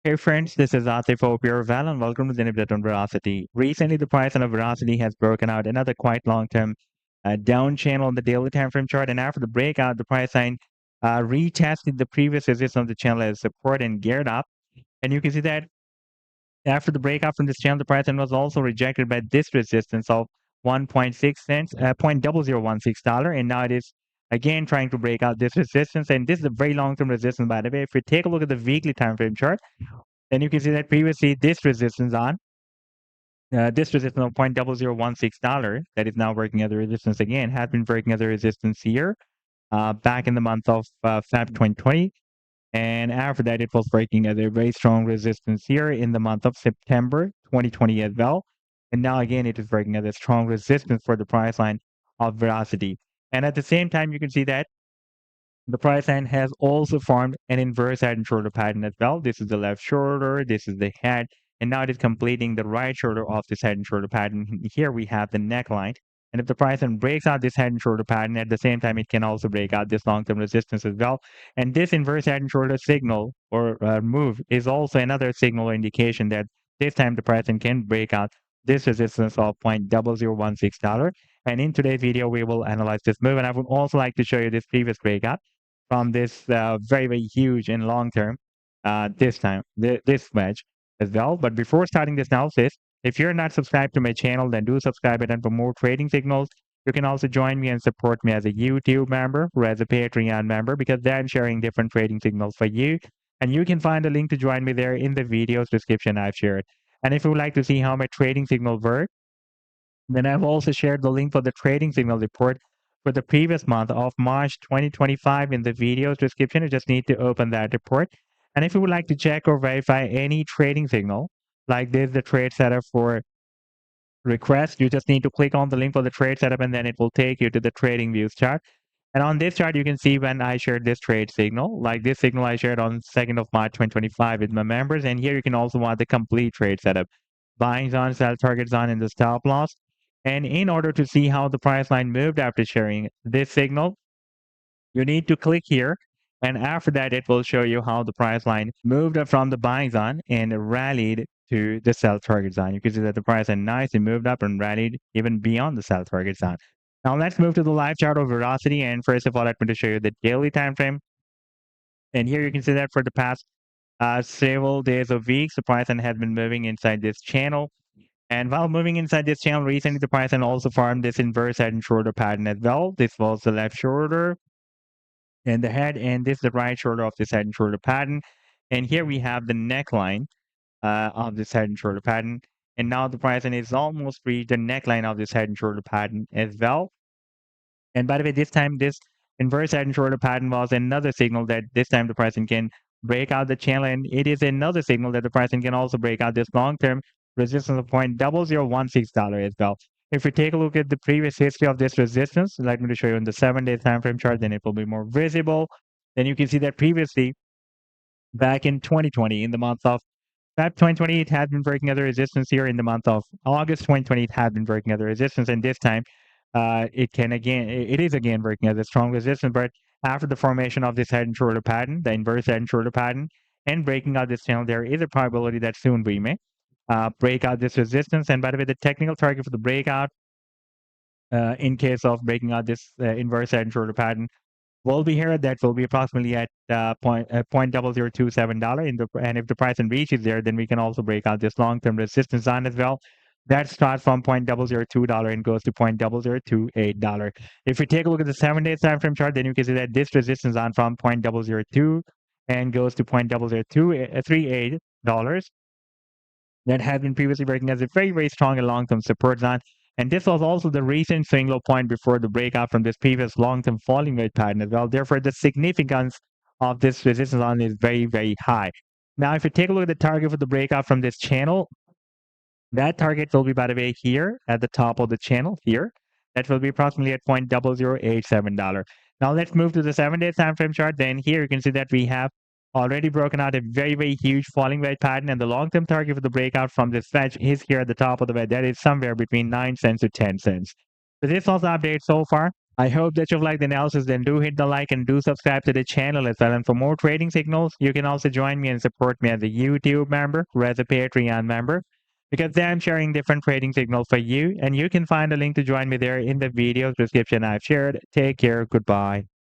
Hey friends, this is Atif. Hope you're well and welcome to the update on Verasity. Recently, the price on a Verasity has broken out another quite long-term down channel on the daily time frame chart, and after the breakout, the price line retested the previous resistance of the channel as support and geared up. And you can see that after the breakout from this channel, the price line was also rejected by this resistance of 1.6 cents, $0.0016, and now it is again trying to break out this resistance. And this is a very long-term resistance, by the way. If we take a look at the weekly time frame chart, then you can see that previously this resistance of $0.0016 that is now working as a resistance again has been working as a resistance here back in the month of Feb 2020. And after that, it was breaking as a very strong resistance here in the month of September 2020 as well. And now again, it is breaking as a strong resistance for the price line of Veracity. And at the same time, you can see that the price line has also formed an inverse head and shoulder pattern as well. This is the left shoulder, this is the head, and now it is completing the right shoulder of this head and shoulder pattern. Here we have the neckline. And if the price line breaks out this head and shoulder pattern, at the same time, it can also break out this long-term resistance as well. And this inverse head and shoulder signal or move is also another signal or indication that this time the price line can break out this resistance of $0.0016. And in today's video, we will analyze this move. And I would also like to show you this previous breakout from this very, very huge and long term this match as well. But before starting this analysis, if you're not subscribed to my channel, then do subscribe it. And for more trading signals, you can also join me and support me as a YouTube member or as a Patreon member, because then I'm sharing different trading signals for you. And you can find a link to join me there in the video's description I've shared. And if you would like to see how my trading signals work, then I've also shared the link for the trading signal report for the previous month of March 2025 in the video's description. You just need to open that report. And if you would like to check or verify any trading signal, like this, the trade setup for request, you just need to click on the link for the trade setup and then it will take you to the TradingView chart. And on this chart, you can see when I shared this trade signal, like this signal I shared on 2nd of March 2025 with my members. And here you can also want the complete trade setup, buying on, sell targets on, and the stop loss. And in order to see how the price line moved after sharing this signal, you need to click here. And after that, it will show you how the price line moved up from the buying zone and rallied to the sell target zone. You can see that the price line nicely moved up and rallied even beyond the sell target zone. Now let's move to the live chart of Veracity. And first of all, let me just show you the daily time frame. And here you can see that for the past several days or weeks, the price line has been moving inside this channel. And while moving inside this channel recently, the price line also formed this inverse head and shoulder pattern as well. This was the left shoulder and the head, and this is the right shoulder of this head and shoulder pattern. And here we have the neckline of this head and shoulder pattern. And now the price line is almost reached the neckline of this head and shoulder pattern as well. And by the way, this time this inverse head and shoulder pattern was another signal that this time the price line can break out the channel, and it is another signal that the price line can also break out this long-term resistance of $0.0016 as well. If we take a look at the previous history of this resistance, let me to show you in the 7-day time frame chart, then it will be more visible. Then you can see that previously, back in 2020, in the month of Feb 2020, it had been breaking other resistance here. In the month of August 2020, it had been breaking other resistance, and this time it is again breaking as a strong resistance. But after the formation of this head and shoulder pattern, the inverse head and shoulder pattern, and breaking out this channel, there is a probability that soon we may break out this resistance. And by the way, the technical target for the breakout, in case of breaking out this inverse head and shoulder pattern, will be here. That will be approximately at $0.0027. And if the price and reaches there, then we can also break out this long-term resistance zone as well. That starts from $0.002 and goes to $0.0028. If we take a look at the 7-day time frame chart, then you can see that this resistance zone from $0.002 and goes to $0.0238. That had been previously breaking as a very, very strong and long-term support zone. And this was also the recent swing low point before the breakout from this previous long-term falling wedge pattern as well. Therefore, the significance of this resistance zone is very, very high. Now, if you take a look at the target for the breakout from this channel, that target will be, by the way, here at the top of the channel here. That will be approximately at $0.0087. Now, let's move to the 7-day time frame chart. Then here you can see that we have already broken out a very, very huge falling wedge pattern, and the long-term target for the breakout from this wedge is here at the top of the wedge. That is somewhere between 9 cents to 10 cents. So this was the update so far. I hope that you've liked the analysis. Then do hit the like and do subscribe to the channel as well. And for more trading signals, you can also join me and support me as a YouTube member or as a Patreon member, because there I'm sharing different trading signals for you. And you can find a link to join me there in the video description I've shared. Take care. Goodbye.